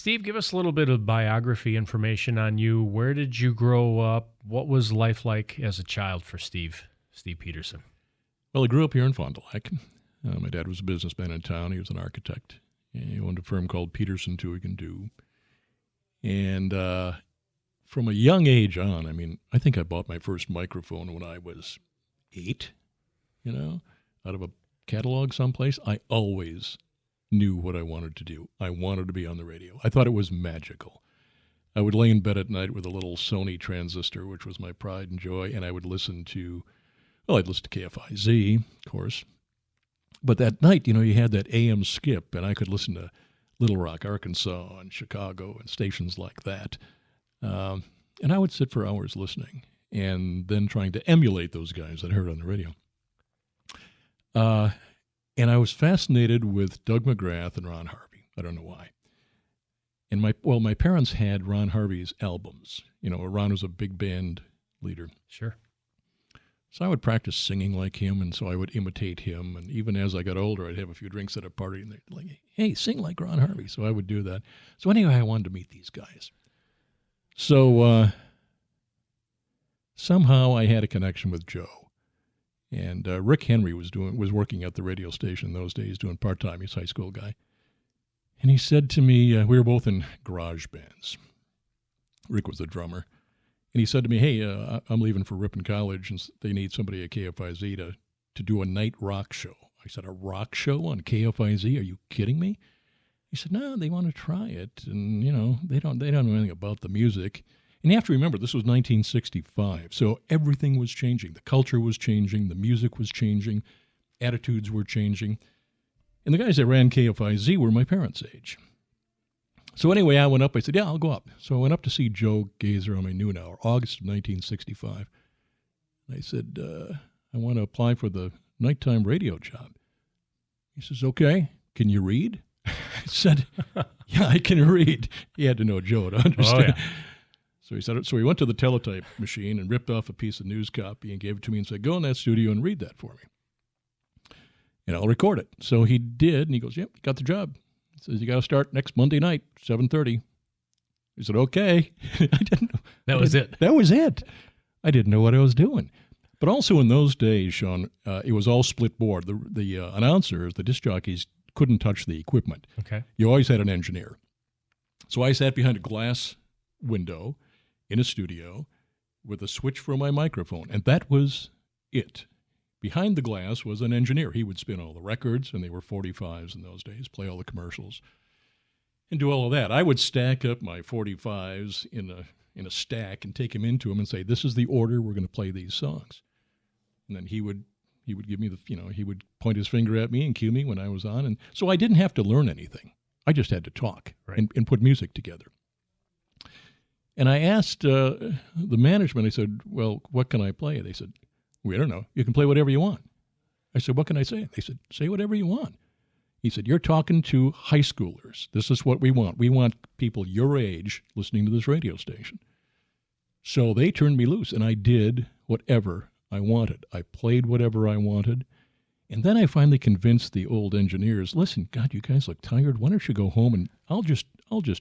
Steve, give us a little bit of biography information on you. Where did you grow up? What was life like as a child for Steve Peterson? Well, I grew up here in Fond du Lac. My dad was a businessman in town. He was an architect. And he owned a firm called Peterson, Toohey and Do. And from a young age on, I think I bought my first microphone when I was 8, out of a catalog someplace. I always knew what I wanted to do. I wanted to be on the radio. I thought it was magical. I would lay in bed at night with a little Sony transistor, which was my pride and joy, and I would listen to KFIZ, of course. But that night, you had that AM skip, and I could listen to Little Rock, Arkansas, and Chicago, and stations like that. And I would sit for hours listening, and then trying to emulate those guys that I heard on the radio. And I was fascinated with Doug McGrath and Ron Harvey. I don't know why. And my parents had Ron Harvey's albums. Ron was a big band leader. Sure. So I would practice singing like him, and so I would imitate him. And even as I got older, I'd have a few drinks at a party, and they'd like, hey, sing like Ron Harvey. So I would do that. So anyway, I wanted to meet these guys. So somehow I had a connection with Joe. And Rick Henry was working at the radio station in those days, doing part-time. He's a high school guy. And he said to me, we were both in garage bands. Rick was the drummer. And he said to me, hey, I'm leaving for Ripon College, and they need somebody at KFIZ to do a night rock show. I said, a rock show on KFIZ? Are you kidding me? He said, no, they want to try it. And, they don't know anything about the music. And you have to remember, this was 1965, so everything was changing. The culture was changing. The music was changing. Attitudes were changing. And the guys that ran KFIZ were my parents' age. So anyway, I went up. I said, yeah, I'll go up. So I went up to see Joe Gazer on my noon hour, August of 1965. I said, I want to apply for the nighttime radio job. He says, okay, can you read? I said, yeah, I can read. He had to know Joe to understand. Oh, yeah. So he said, so he went to the teletype machine and ripped off a piece of news copy and gave it to me and said, go in that studio and read that for me. And I'll record it. So he did, and he goes, yep, got the job. He says, you got to start next Monday night, 7:30. He said, okay. I didn't know. That was it. That was it. I didn't know what I was doing. But also in those days, Sean, it was all split board. The announcers, the disc jockeys, couldn't touch the equipment. Okay. You always had an engineer. So I sat behind a glass window in a studio with a switch for my microphone, and that was it. Behind the glass was an engineer. He would spin all the records, and they were 45s in those days, play all the commercials, and do all of that. I would stack up my 45s in a stack and take him into him and say, this is the order we're going to play these songs. And then he would give me he would point his finger at me and cue me when I was on. And so I didn't have to learn anything. I just had to talk and put music together. And I asked the management, I said, well, what can I play? They said, we don't know. You can play whatever you want. I said, what can I say? They said, say whatever you want. He said, you're talking to high schoolers. This is what we want. We want people your age listening to this radio station. So they turned me loose, and I did whatever I wanted. I played whatever I wanted. And then I finally convinced the old engineers, listen, God, you guys look tired. Why don't you go home and I'll just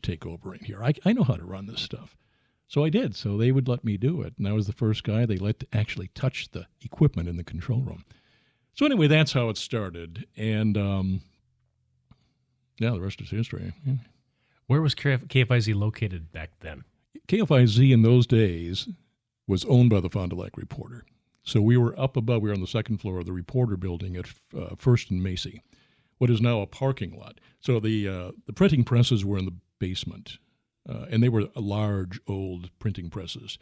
take over in here. I know how to run this stuff. So I did. So they would let me do it. And I was the first guy they let to actually touch the equipment in the control room. So anyway, that's how it started. And the rest is history. Yeah. Where was KFIZ located back then? KFIZ in those days was owned by the Fond du Lac Reporter. So we were up above. We were on the second floor of the Reporter building at First and Macy, what is now a parking lot. So the printing presses were in the basement, and they were large, old printing presses.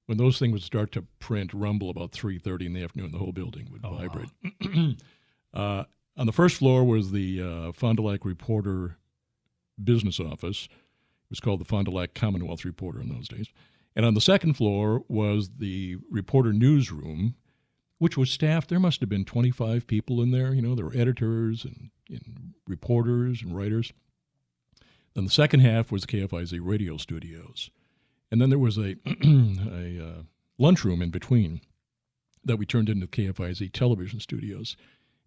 When those things would start to rumble about 3:30 in the afternoon, the whole building would vibrate. Wow. On the first floor was the Fond du Lac Reporter business office. It was called the Fond du Lac Commonwealth Reporter in those days. And on the second floor was the Reporter newsroom, which was staffed. There must have been 25 people in there. There were editors and reporters and writers. Then the second half was the KFIZ radio studios. And then there was a lunchroom in between that we turned into KFIZ television studios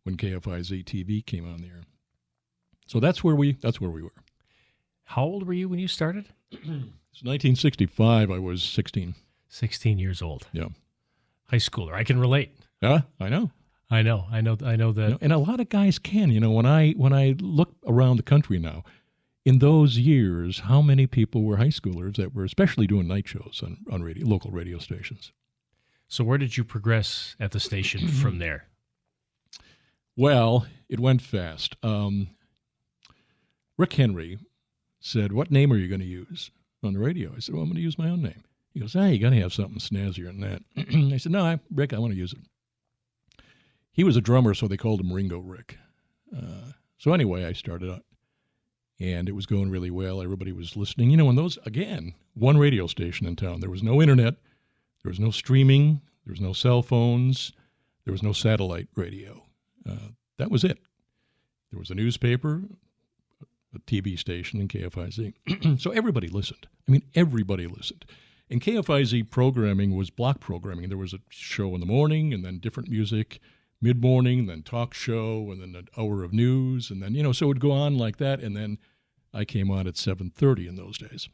when KFIZ TV came on the air. So that's where we were. How old were you when you started? It's 1965. I was 16. 16 years old. Yeah. High schooler. I can relate. Yeah, I know. I know that. And a lot of guys can. When I look around the country now, in those years, how many people were high schoolers that were especially doing night shows on radio, local radio stations? So where did you progress at the station from there? Well, it went fast. Rick Henry said, "What name are you going to use on the radio?" I said, "Well, I'm going to use my own name." He goes, you got to have something snazzier than that. I said, "No, Rick, I want to use it." He was a drummer, so they called him Ringo Rick. So anyway, I started out, and it was going really well. Everybody was listening. And those, again, one radio station in town. There was no internet. There was no streaming. There was no cell phones. There was no satellite radio. That was it. There was a newspaper, a TV station, and KFIZ. So everybody listened. Everybody listened. And KFIZ programming was block programming. There was a show in the morning, and then different music, mid-morning, then talk show, and then an hour of news, and then, so it would go on like that, and then I came on at 7:30 in those days.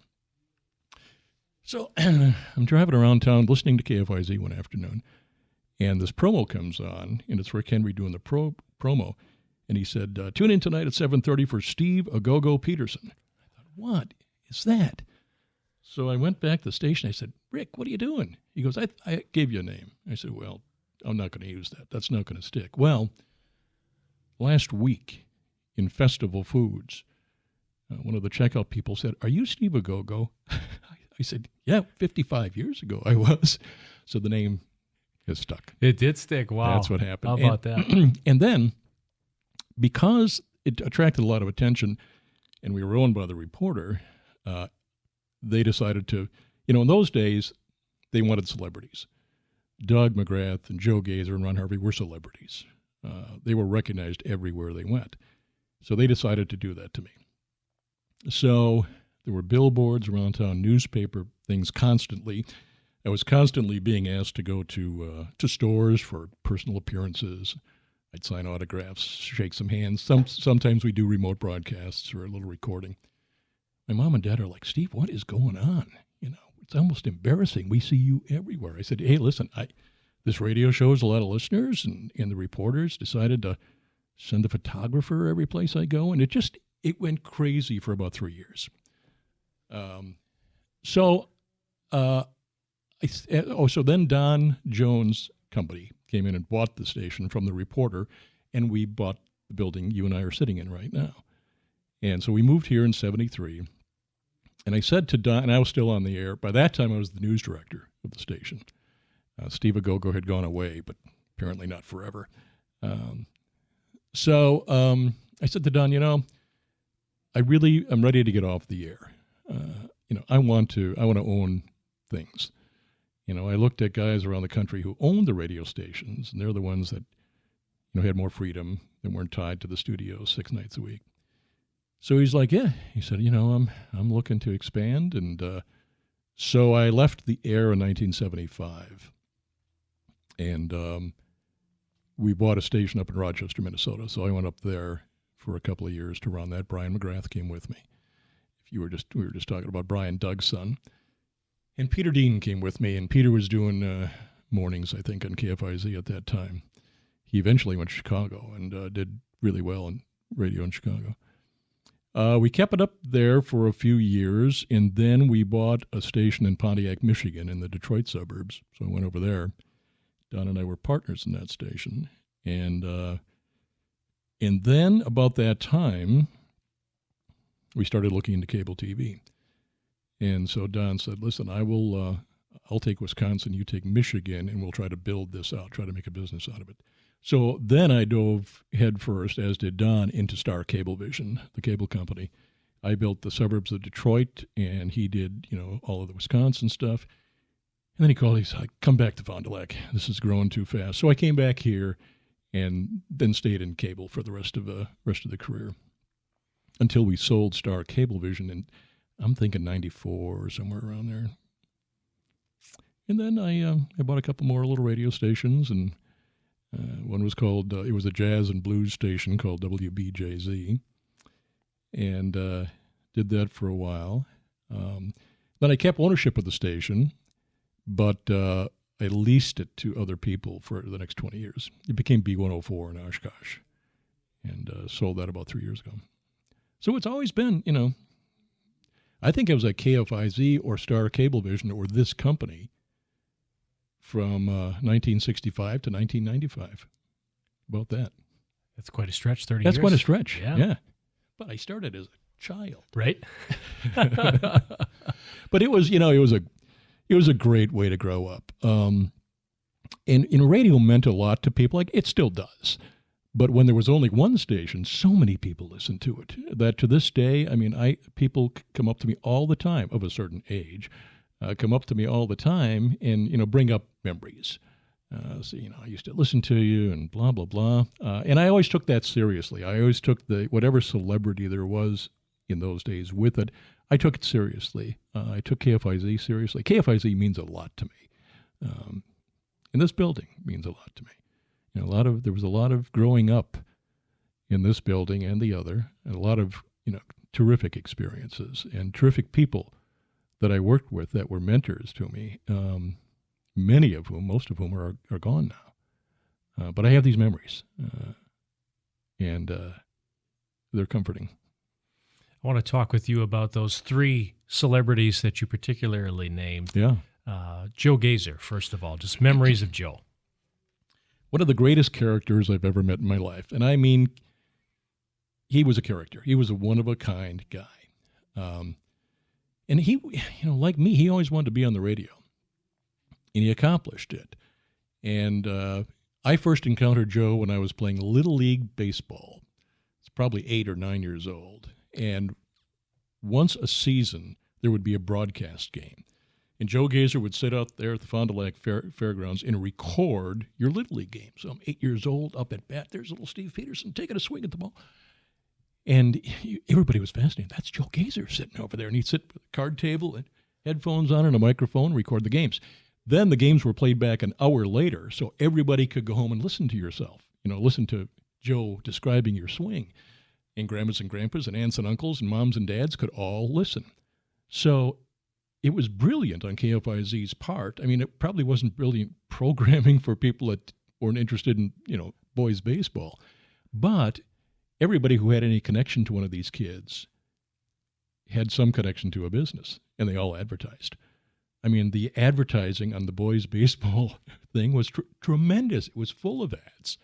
So I'm driving around town listening to KFIZ one afternoon, and this promo comes on, and it's Rick Henry doing the promo, and he said, "Tune in tonight at 7:30 for Steve "A-Go-Go" Peterson." I thought, what is that? So I went back to the station. I said, "Rick, what are you doing?" He goes, I gave you a name. I said, "Well, I'm not going to use that. That's not going to stick." Well, last week in Festival Foods, one of the checkout people said, "Are you Steve "A-Go-Go"? I said, "Yeah, 55 years ago I was." So the name has stuck. It did stick. Wow. That's what happened. How about that? And then, because it attracted a lot of attention and we were owned by the Reporter, they decided to, in those days, they wanted celebrities. Doug McGrath and Joe Gazer and Ron Harvey were celebrities. They were recognized everywhere they went. So they decided to do that to me. So there were billboards around town, newspaper things constantly. I was constantly being asked to go to stores for personal appearances. I'd sign autographs, shake some hands. Sometimes we do remote broadcasts or a little recording. My mom and dad are like, "Steve, what is going on? It's almost embarrassing. We see you everywhere." I said, "Hey, listen, this radio show has a lot of listeners, and the reporters decided to send a photographer every place I go, and it went crazy for about 3 years." So then Don Jones' company came in and bought the station from the Reporter, and we bought the building you and I are sitting in right now. And so we moved here in 1973. And I said to Don, and I was still on the air. By that time, I was the news director of the station. Steve "A-Go-Go" had gone away, but apparently not forever. So I said to Don, I really am ready to get off the air. I want to own things. I looked at guys around the country who owned the radio stations, and they're the ones that, had more freedom. They weren't tied to the studio 6 nights a week. So he's like, yeah. He said, I'm looking to expand. And so I left the air in 1975. And we bought a station up in Rochester, Minnesota. So I went up there for a couple of years to run that. Brian McGrath came with me. We were just talking about Brian, Doug's son. And Peter Dean came with me. And Peter was doing mornings, I think, on KFIZ at that time. He eventually went to Chicago and did really well in radio in Chicago. We kept it up there for a few years, and then we bought a station in Pontiac, Michigan, in the Detroit suburbs. So I went over there. Don and I were partners in that station. And then about that time, we started looking into cable TV. And so Don said, "Listen, I'll take Wisconsin, you take Michigan, and we'll try to build this out, try to make a business out of it." So then I dove headfirst, as did Don, into Star Cablevision, the cable company. I built the suburbs of Detroit, and he did, all of the Wisconsin stuff. And then he called. He's like, "Come back to Fond du Lac. This is growing too fast." So I came back here, and then stayed in cable for the rest of the career, until we sold Star Cablevision, and I'm thinking 94 or somewhere around there. And then I bought a couple more little radio stations, and one was called, it was a jazz and blues station called WBJZ, and did Did that for a while. Then I kept ownership of the station, but I leased it to other people for the next 20 years. It became B104 in Oshkosh, and sold that about 3 years ago. So it's always been, I think I was at KFIZ or Star Cablevision or this company from 1965 to 1995. About that. That's quite a stretch, 30 years. That's quite a stretch, Yeah. yeah. But I started as a child. Right? But it was, it was a great way to grow up. And radio meant a lot to people. Like, it still does. But when there was only one station, so many people listened to it that to this day, people come up to me all the time of a certain age, come up to me all the time and, bring up memories. I used to listen to you and blah, blah, blah. And I always took that seriously. I always took whatever celebrity there was in those days with it, I took it seriously. I took KFIZ seriously. KFIZ means a lot to me. And this building means a lot to me. There was a lot of growing up in this building and the other, and a lot of, terrific experiences and terrific people that I worked with that were mentors to me. Many of whom, most of whom are gone now. But I have these memories, and they're comforting. I want to talk with you about those three celebrities that you particularly named. Yeah. Joe Gazer, first of all, just memories of Joe. One of the greatest characters I've ever met in my life. And I mean, he was a character. He was a one-of-a-kind guy. And he, like me, he always wanted to be on the radio. And he accomplished it. And I first encountered Joe when I was playing Little League Baseball. It's probably 8 or 9 years old. And once a season, there would be a broadcast game. And Joe Gazer would sit out there at the Fond du Lac Fairgrounds and record your Little League game. So I'm 8 years old, up at bat. There's little Steve Peterson taking a swing at the ball. And everybody was fascinated. That's Joe Gazer sitting over there. And he'd sit at the card table and headphones on and a microphone, record the games. Then the games were played back an hour later, so everybody could go home and listen to yourself. Listen to Joe describing your swing. And grandmas and grandpas and aunts and uncles and moms and dads could all listen. So it was brilliant on KFIZ's part. I mean, it probably wasn't brilliant programming for people that weren't interested in, boys baseball. But everybody who had any connection to one of these kids had some connection to a business, and they all advertised. I mean, the advertising on the boys baseball thing was tremendous. It was full of ads.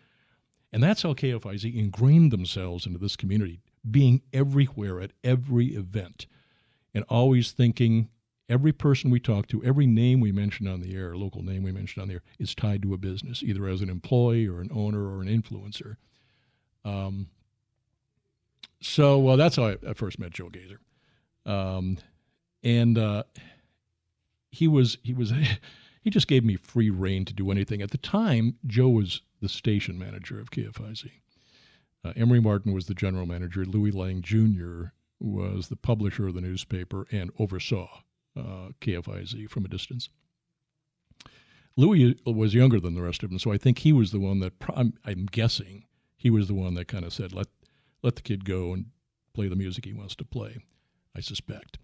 And that's how KFIZ ingrained themselves into this community, being everywhere at every event and always thinking every person we talk to, every name we mention on the air, local name we mention on the air, is tied to a business, either as an employee or an owner or an influencer. So that's how I first met Joe Gazer. He just gave me free rein to do anything. At the time, Joe was the station manager of KFIZ. Emery Martin was the general manager. Louis Lang Jr. was the publisher of the newspaper and oversaw KFIZ from a distance. Louis was younger than the rest of them, so I think he was the one that, I'm guessing, he was the one that kind of said, let the kid go and play the music he wants to play, I suspect.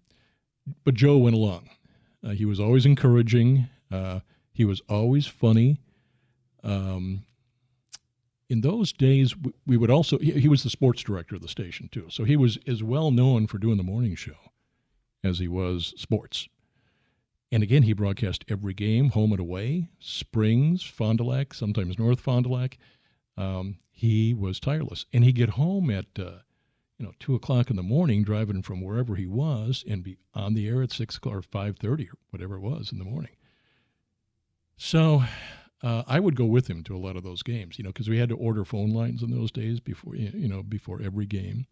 But Joe went along. He was always encouraging. He was always funny. In those days, we would also, he was the sports director of the station, too. So he was as well known for doing the morning show as he was sports. And again, he broadcast every game, home and away, Springs, Fond du Lac, sometimes North Fond du Lac. He was tireless. And he'd get home at 2 o'clock in the morning, driving from wherever he was, and be on the air at 6 o'clock or 5:30 or whatever it was in the morning. So I would go with him to a lot of those games, because we had to order phone lines in those days before every game.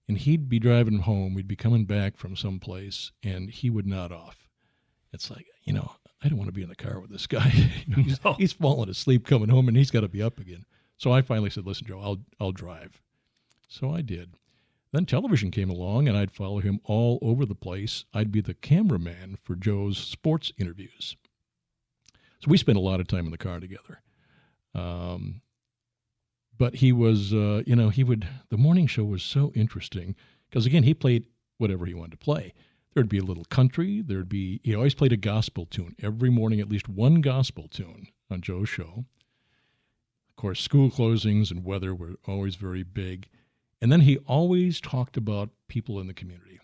And he'd be driving home. We'd be coming back from someplace, and he would nod off. It's like, I don't want to be in the car with this guy. He's falling asleep coming home, and he's got to be up again. So I finally said, listen, Joe, I'll drive. So I did. Then television came along, and I'd follow him all over the place. I'd be the cameraman for Joe's sports interviews. So we spent a lot of time in the car together. But he was, the morning show was so interesting because, again, he played whatever he wanted to play. There'd be a little country. He always played a gospel tune every morning, at least one gospel tune on Joe's show. Of course, school closings and weather were always very big. And then he always talked about people in the community.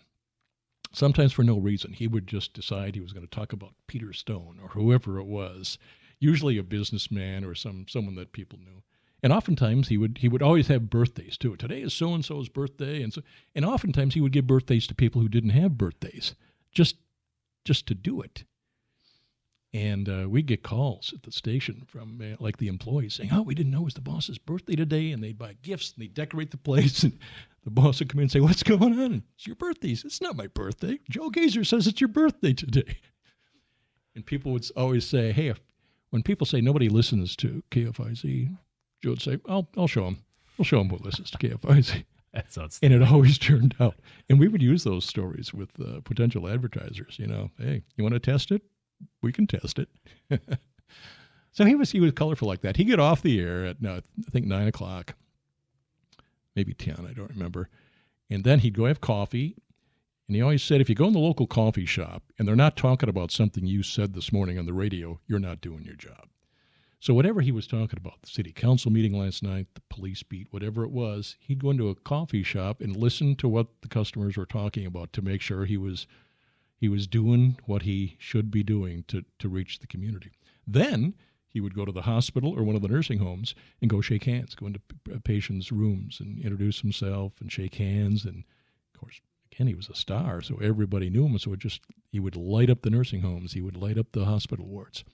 Sometimes for no reason. He would just decide he was going to talk about Peter Stone or whoever it was, usually a businessman or someone that people knew. And oftentimes he would always have birthdays too. Today is so-and-so's birthday. And oftentimes he would give birthdays to people who didn't have birthdays, just to do it. And we'd get calls at the station from like the employees saying, oh, we didn't know it was the boss's birthday today. And they'd buy gifts and they'd decorate the place. And the boss would come in and say, what's going on? And, it's your birthday. It's not my birthday. Joe Gazer says it's your birthday today. And people would always say, hey, when people say nobody listens to KFIZ, Joe would say, I'll show them. I'll show them who listens to KFIZ. That's outstanding. And it always turned out. And we would use those stories with potential advertisers. Hey, you want to test it? We can test it. So he was colorful like that. He'd get off the air at, I think 9 o'clock, maybe 10, I don't remember. And then he'd go have coffee. And he always said, if you go in the local coffee shop and they're not talking about something you said this morning on the radio, you're not doing your job. So whatever he was talking about, the city council meeting last night, the police beat, whatever it was, he'd go into a coffee shop and listen to what the customers were talking about to make sure he was doing what he should be doing to reach the community. Then he would go to the hospital or one of the nursing homes and go shake hands, go into patients' rooms and introduce himself and shake hands. And, of course, again, he was a star, so everybody knew him. So he would light up the nursing homes. He would light up the hospital wards.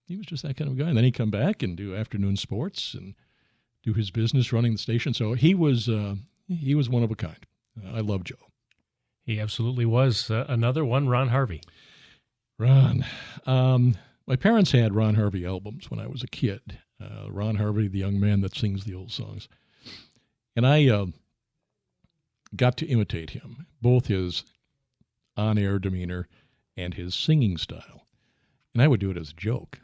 He was just that kind of guy. And then he'd come back and do afternoon sports and do his business running the station. So he was one of a kind. I love Joe. He absolutely was. Another one, Ron Harvey. Ron. My parents had Ron Harvey albums when I was a kid. Ron Harvey, the young man that sings the old songs. And I got to imitate him, both his on-air demeanor and his singing style. And I would do it as a joke.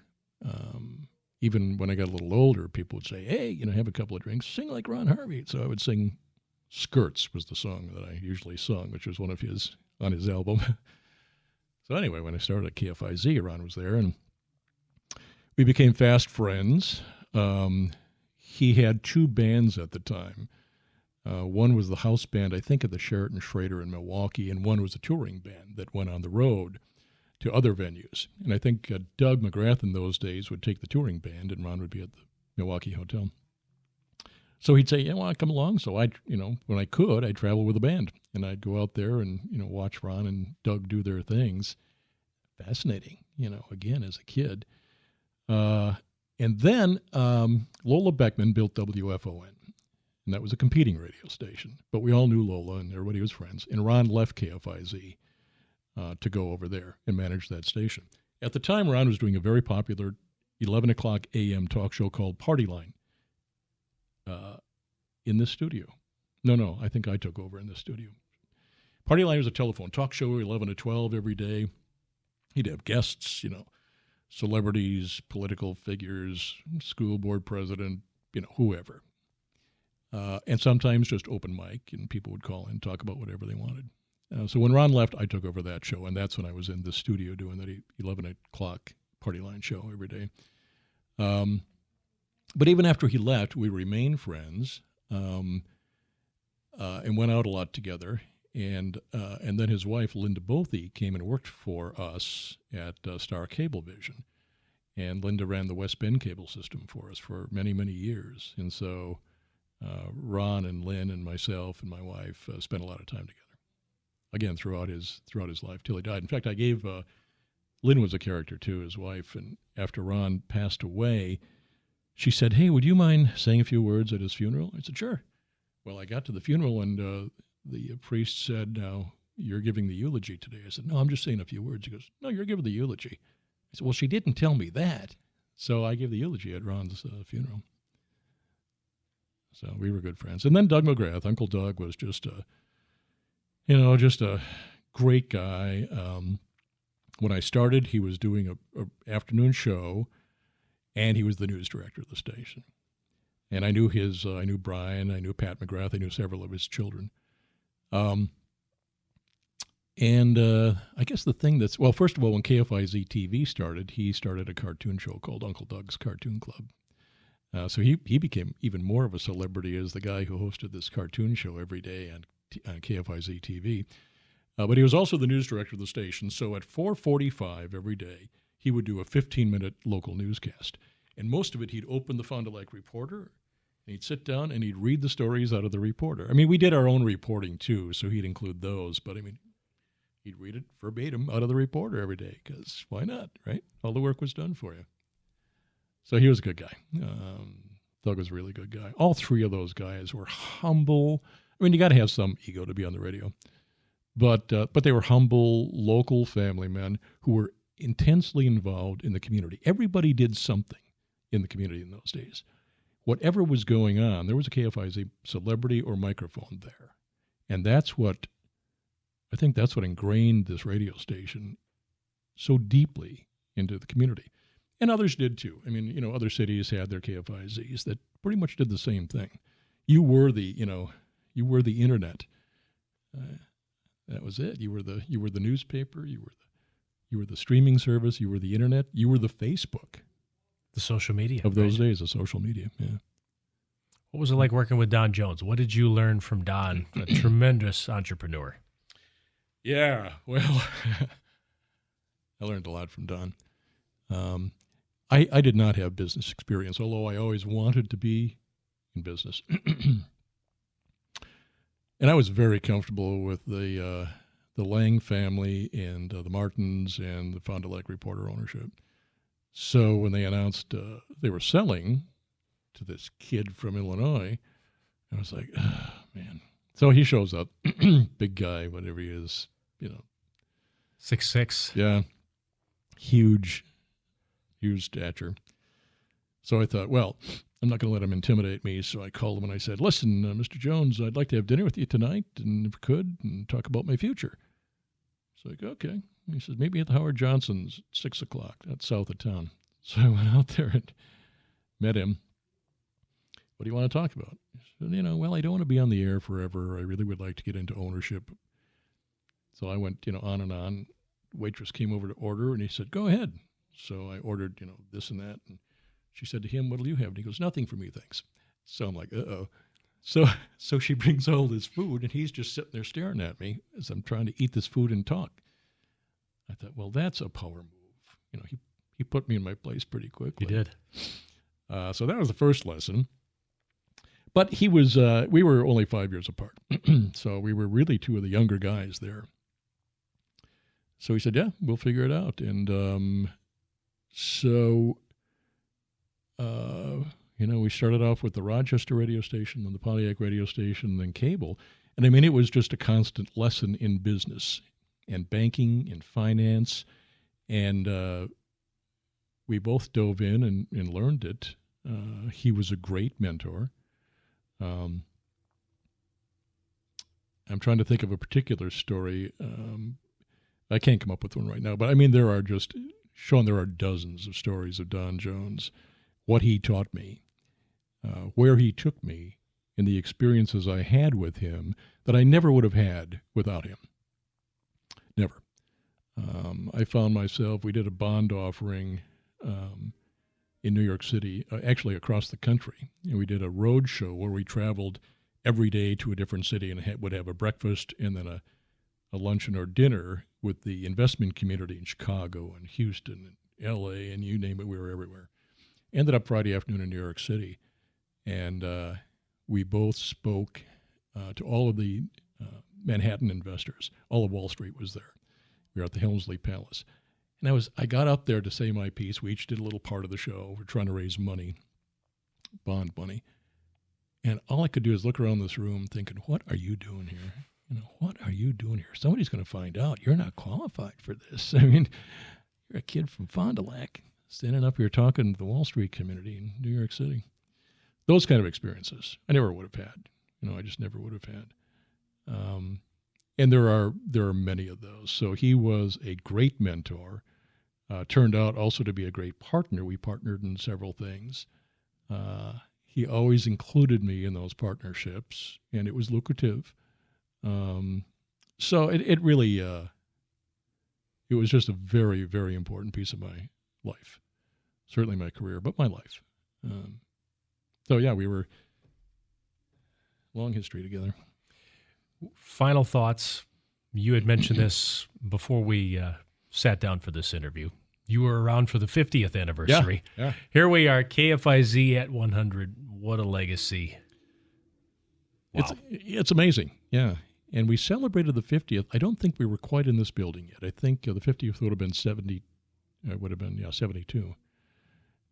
Even when I got a little older, people would say, hey, have a couple of drinks, sing like Ron Harvey. So I would sing Skirts was the song that I usually sung, which was one of his on his album. So anyway, when I started at KFIZ, Ron was there, and we became fast friends. He had two bands at the time. One was the house band, I think, at the Sheraton Schrader in Milwaukee, and one was a touring band that went on the road to other venues. And I think Doug McGrath in those days would take the touring band, and Ron would be at the Milwaukee Hotel. So he'd say, yeah, well, I'd come along. So when I could, I'd travel with a band, and I'd go out there and, watch Ron and Doug do their things. Fascinating, again, as a kid. And then Lola Beckman built WFON, and that was a competing radio station. But we all knew Lola, and everybody was friends. And Ron left KFIZ to go over there and manage that station. At the time, Ron was doing a very popular 11 o'clock a.m. talk show called Party Line in this studio. No, I think I took over in this studio. Party Line was a telephone talk show, 11 to 12 every day. He'd have guests, celebrities, political figures, school board president, whoever. And sometimes just open mic, and people would call in and talk about whatever they wanted. So when Ron left, I took over that show, and that's when I was in the studio doing that 11 o'clock Party Line show every day. But even after he left, we remained friends and went out a lot together. And then his wife, Linda Bothy, came and worked for us at Star Cablevision. And Linda ran the West Bend cable system for us for many, many years. And so Ron and Lynn and myself and my wife spent a lot of time together. Again, throughout his life till he died. In fact, I gave Lynn was a character too, his wife. And after Ron passed away, she said, hey, would you mind saying a few words at his funeral? I said, sure. Well, I got to the funeral, and the priest said, now, you're giving the eulogy today. I said, no, I'm just saying a few words. He goes, no, you're giving the eulogy. I said, well, she didn't tell me that. So I gave the eulogy at Ron's funeral. So we were good friends. And then Doug McGrath, Uncle Doug, was just a great guy. When I started, he was doing a afternoon show, and he was the news director of the station. And I knew I knew Brian, I knew Pat McGrath, I knew several of his children. And I guess the thing that's, well, first of all, when KFIZ TV started, he started a cartoon show called Uncle Doug's Cartoon Club. So he became even more of a celebrity as the guy who hosted this cartoon show every day on KFIZ TV. But he was also the news director of the station. So at 4:45 every day, he would do a 15-minute local newscast. And most of it, he'd open the Fond du Lac Reporter, and he'd sit down and he'd read the stories out of the Reporter. I mean, we did our own reporting too, so he'd include those. But I mean, he'd read it verbatim out of the Reporter every day, because why not, right? All the work was done for you. So he was a good guy. Doug was a really good guy. All three of those guys were humble. I mean, you got to have some ego to be on the radio. But they were humble, local family men who were intensely involved in the community. Everybody did something in the community in those days. Whatever was going on, there was a KFIZ celebrity or microphone there. And I think that's what ingrained this radio station so deeply into the community. And others did too. I mean, other cities had their KFIZs that pretty much did the same thing. You were the internet. That was it. You were the newspaper. You were the streaming service. You were the internet. You were the Facebook. The social media. Of those days, the social media, yeah. What was it like working with Don Jones? What did you learn from Don, a tremendous entrepreneur? Yeah, well, I learned a lot from Don. I did not have business experience, although I always wanted to be in business. And I was very comfortable with the Lang family and the Martins and the Fond du Lac Reporter ownership. So when they announced they were selling to this kid from Illinois, I was like, oh, man. So he shows up, big guy, whatever he is, 6'6". Yeah, huge stature. So I thought, well, I'm not going to let him intimidate me. So I called him and I said, listen, Mr. Jones, I'd like to have dinner with you tonight, and if we could, and talk about my future. So I go, okay. He says, meet me at the Howard Johnson's at 6 o'clock. That's south of town. So I went out there and met him. What do you want to talk about? He said, well, I don't want to be on the air forever. I really would like to get into ownership. So I went, on and on. Waitress came over to order, and he said, go ahead. So I ordered, this and that. And she said to him, what'll you have? And he goes, nothing for me, thanks. So I'm like, uh-oh. So she brings all this food, and he's just sitting there staring at me as I'm trying to eat this food and talk. I thought, well, that's a power move. He put me in my place pretty quickly. He did. So that was the first lesson. But he was, we were only 5 years apart. So we were really two of the younger guys there. So he said, yeah, we'll figure it out. And we started off with the Rochester radio station, then the Pontiac radio station, then cable. And I mean, it was just a constant lesson in business and banking and finance. And we both dove in and learned it. He was a great mentor. I'm trying to think of a particular story. I can't come up with one right now, but I mean, there are dozens of stories of Don Jones, what he taught me, where he took me, and the experiences I had with him that I never would have had without him. Never. I found myself, we did a bond offering in New York City, actually across the country. And we did a road show where we traveled every day to a different city and would have a breakfast and then a luncheon or dinner with the investment community in Chicago and Houston and L.A. and you name it, we were everywhere. Ended up Friday afternoon in New York City, and we both spoke to all of the Manhattan investors. All of Wall Street was there. We were at the Helmsley Palace. And I got up there to say my piece. We each did a little part of the show. We're trying to raise money, bond money. And all I could do is look around this room thinking, what are you doing here? What are you doing here? Somebody's going to find out. You're not qualified for this. I mean, you're a kid from Fond du Lac standing up here talking to the Wall Street community in New York City. Those kind of experiences I never would have had. I just never would have had. And there are many of those. So he was a great mentor. Turned out also to be a great partner. We partnered in several things. He always included me in those partnerships, and it was lucrative. So it really, it was just a very, very important piece of my life. Certainly my career, but my life. So yeah, we were long history together. Final thoughts. You had mentioned this before we sat down for this interview. You were around for the 50th anniversary. Yeah. Here we are, KFIZ at 100. What a legacy. Wow. It's amazing. Yeah. And we celebrated the 50th. I don't think we were quite in this building yet. I think the 50th would have been 72.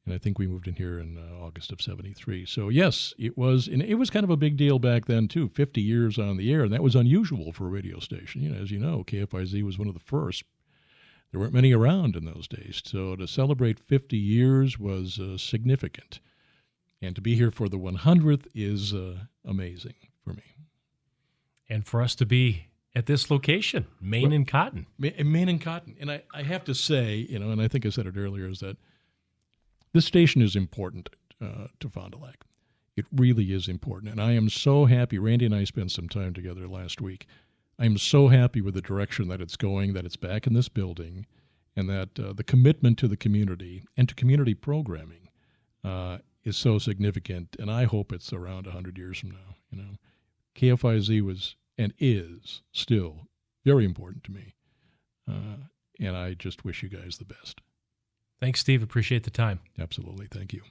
And I think we moved in here in August of 73. So yes, it was, and it was kind of a big deal back then too, 50 years on the air. And that was unusual for a radio station. You know, as you know, KFIZ was one of the first. There weren't many around in those days. So to celebrate 50 years was significant. And to be here for the 100th is amazing for me. And for us to be at this location, Maine and Cotton. Maine and Cotton. And I have to say, you know, and I think I said it earlier, is that this station is important to Fond du Lac. It really is important. And I am so happy. Randy and I spent some time together last week. I am so happy with the direction that it's going, that it's back in this building, and that the commitment to the community and to community programming is so significant. And I hope it's around 100 years from now. You know, KFIZ was and is still very important to me. And I just wish you guys the best. Thanks, Steve. Appreciate the time. Absolutely. Thank you.